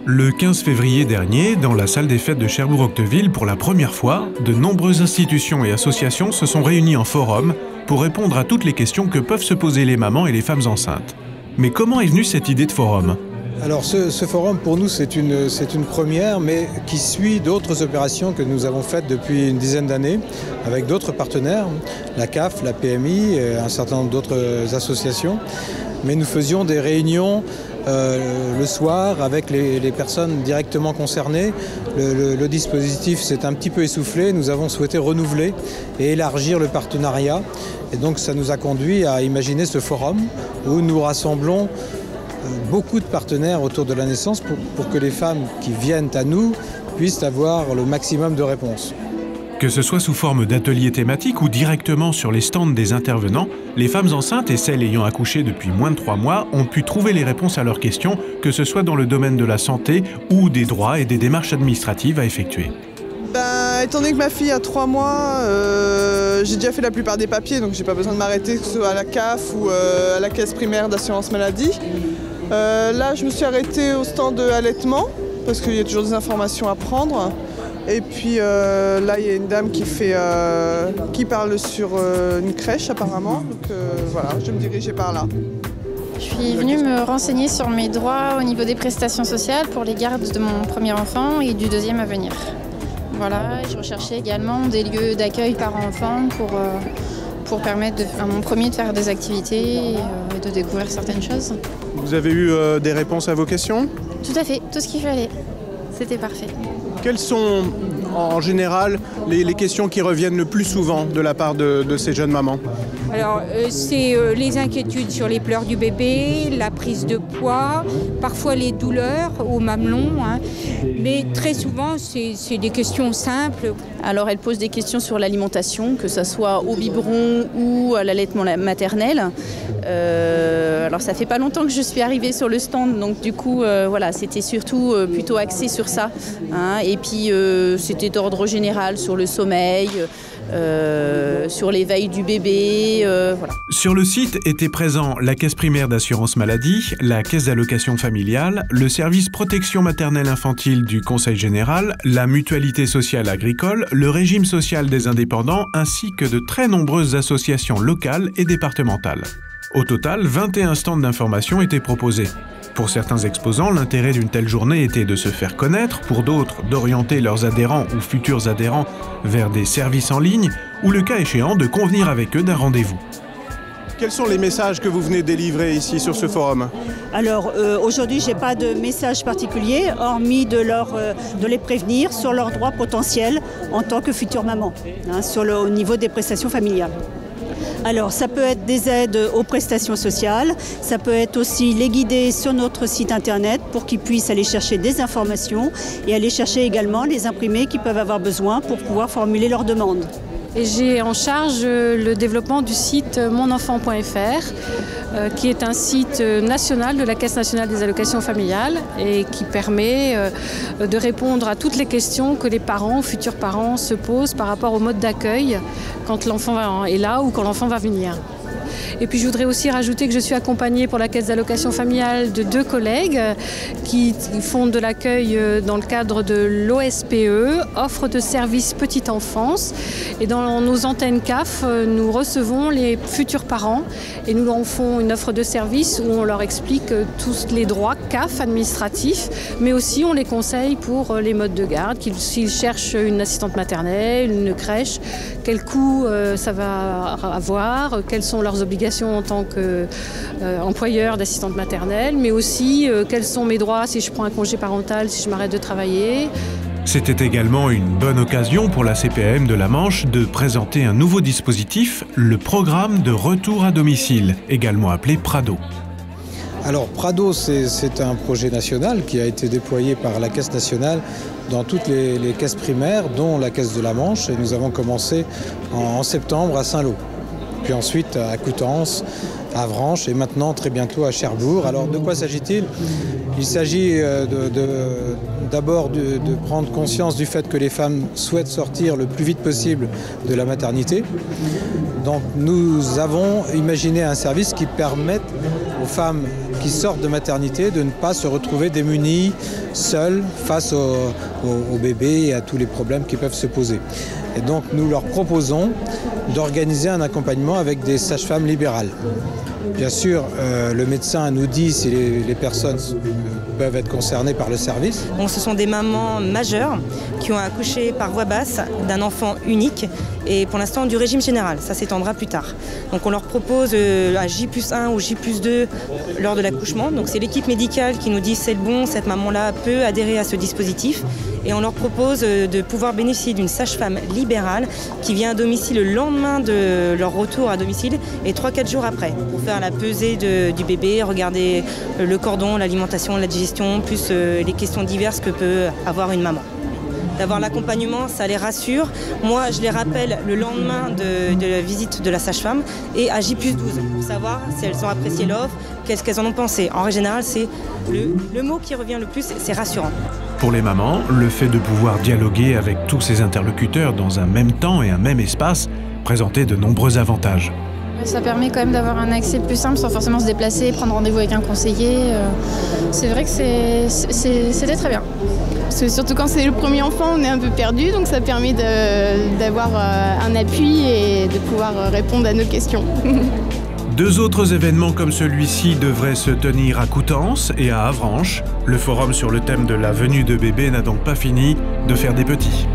Le 15 février dernier, dans la salle des fêtes de Cherbourg-Octeville, pour la première fois, de nombreuses institutions et associations se sont réunies en forum pour répondre à toutes les questions que peuvent se poser les mamans et les femmes enceintes. Mais comment est venue cette idée de forum ? Alors ce forum pour nous c'est une première, mais qui suit d'autres opérations que nous avons faites depuis une dizaine d'années avec d'autres partenaires, la CAF, la PMI et un certain nombre d'autres associations. Mais nous faisions des réunions le soir avec les personnes directement concernées. Le dispositif s'est un petit peu essoufflé, nous avons souhaité renouveler et élargir le partenariat. Et donc ça nous a conduit à imaginer ce forum où nous rassemblons beaucoup de partenaires autour de la naissance pour que les femmes qui viennent à nous puissent avoir le maximum de réponses. Que ce soit sous forme d'ateliers thématiques ou directement sur les stands des intervenants, les femmes enceintes et celles ayant accouché depuis moins de 3 mois ont pu trouver les réponses à leurs questions, que ce soit dans le domaine de la santé ou des droits et des démarches administratives à effectuer. Étant donné que ma fille a 3 mois, j'ai déjà fait la plupart des papiers, donc j'ai pas besoin de m'arrêter, que ce soit à la CAF ou à la caisse primaire d'assurance maladie. Là, je me suis arrêtée au stand de allaitement, parce qu'il y a toujours des informations à prendre. Et puis là, il y a une dame qui parle sur une crèche apparemment, donc voilà, je vais me diriger par là. Je suis venue me renseigner sur mes droits au niveau des prestations sociales pour les gardes de mon premier enfant et du deuxième à venir. Voilà, je recherchais également des lieux d'accueil par enfant pour permettre à mon premier de faire des activités et de découvrir certaines choses. Vous avez eu des réponses à vos questions ? Tout à fait, tout ce qu'il fallait. C'était parfait. Quelles sont en général les questions qui reviennent le plus souvent de la part de ces jeunes mamans ? Alors, c'est les inquiétudes sur les pleurs du bébé, la prise de poids, parfois les douleurs au mamelon, hein. Mais très souvent, c'est des questions simples. Alors, elle pose des questions sur l'alimentation, que ce soit au biberon ou à l'allaitement maternel. Alors, ça fait pas longtemps que je suis arrivée sur le stand, donc du coup, voilà, c'était surtout plutôt axé sur ça, hein. Et puis, c'était d'ordre général sur le sommeil, sur l'éveil du bébé, voilà. Sur le site étaient présents la caisse primaire d'assurance maladie, la caisse d'allocation familiale, le service protection maternelle infantile du Conseil général, la mutualité sociale agricole, le régime social des indépendants ainsi que de très nombreuses associations locales et départementales. Au total, 21 stands d'information étaient proposés. Pour certains exposants, l'intérêt d'une telle journée était de se faire connaître, pour d'autres, d'orienter leurs adhérents ou futurs adhérents vers des services en ligne, ou le cas échéant, de convenir avec eux d'un rendez-vous. Quels sont les messages que vous venez délivrer ici sur ce forum ? Alors aujourd'hui, je n'ai pas de message particulier, hormis de les prévenir sur leurs droits potentiels en tant que future maman, hein, au niveau des prestations familiales. Alors ça peut être des aides aux prestations sociales, ça peut être aussi les guider sur notre site internet pour qu'ils puissent aller chercher des informations et aller chercher également les imprimés qu'ils peuvent avoir besoin pour pouvoir formuler leurs demandes. Et j'ai en charge le développement du site monenfant.fr, qui est un site national de la Caisse nationale des allocations familiales et qui permet de répondre à toutes les questions que les parents, futurs parents, se posent par rapport au mode d'accueil quand l'enfant est là ou quand l'enfant va venir. Et puis je voudrais aussi rajouter que je suis accompagnée pour la caisse d'allocation familiale de 2 collègues qui font de l'accueil dans le cadre de l'OSPE, offre de services petite enfance. Et dans nos antennes CAF, nous recevons les futurs parents et nous leur font une offre de service où on leur explique tous les droits CAF administratifs, mais aussi on les conseille pour les modes de garde, s'ils cherchent une assistante maternelle, une crèche, quel coût ça va avoir, quelles sont leurs obligations en tant qu'employeur d'assistante maternelle, mais aussi quels sont mes droits si je prends un congé parental, si je m'arrête de travailler. C'était également une bonne occasion pour la CPAM de la Manche de présenter un nouveau dispositif, le programme de retour à domicile, également appelé PRADO. Alors PRADO, c'est un projet national qui a été déployé par la Caisse nationale dans toutes les caisses primaires, dont la Caisse de la Manche, et nous avons commencé en septembre à Saint-Lô. Puis ensuite à Coutances, à Avranches et maintenant très bientôt à Cherbourg. Alors de quoi s'agit-il ? Il s'agit d'abord de prendre conscience du fait que les femmes souhaitent sortir le plus vite possible de la maternité. Donc nous avons imaginé un service qui permette aux femmes qui sortent de maternité de ne pas se retrouver démunis, seuls, face au bébé et à tous les problèmes qui peuvent se poser. Et donc nous leur proposons d'organiser un accompagnement avec des sages-femmes libérales. Bien sûr, le médecin nous dit si les personnes peuvent être concernées par le service. Donc, ce sont des mamans majeures qui ont accouché par voie basse d'un enfant unique et pour l'instant du régime général. Ça s'étendra plus tard. Donc on leur propose un J+1 ou J+2 lors de l'accouchement. Donc c'est l'équipe médicale qui nous dit c'est bon, cette maman-là peut adhérer à ce dispositif. Et on leur propose de pouvoir bénéficier d'une sage-femme libérale qui vient à domicile le lendemain de leur retour à domicile et 3-4 jours après pour faire la pesée du bébé, regarder le cordon, l'alimentation, la digestion, plus les questions diverses que peut avoir une maman. D'avoir l'accompagnement, ça les rassure. Moi, je les rappelle le lendemain de la visite de la sage-femme et à J+12 pour savoir si elles ont apprécié l'offre, qu'est-ce qu'elles en ont pensé. En général, c'est le mot qui revient le plus, c'est rassurant. Pour les mamans, le fait de pouvoir dialoguer avec tous ces interlocuteurs dans un même temps et un même espace présentait de nombreux avantages. Ça permet quand même d'avoir un accès plus simple sans forcément se déplacer, prendre rendez-vous avec un conseiller. C'est vrai que c'était très bien. Parce que surtout quand c'est le premier enfant, on est un peu perdu, donc ça permet d'avoir un appui et de pouvoir répondre à nos questions. 2 autres événements comme celui-ci devraient se tenir à Coutances et à Avranches. Le forum sur le thème de la venue de bébé n'a donc pas fini de faire des petits.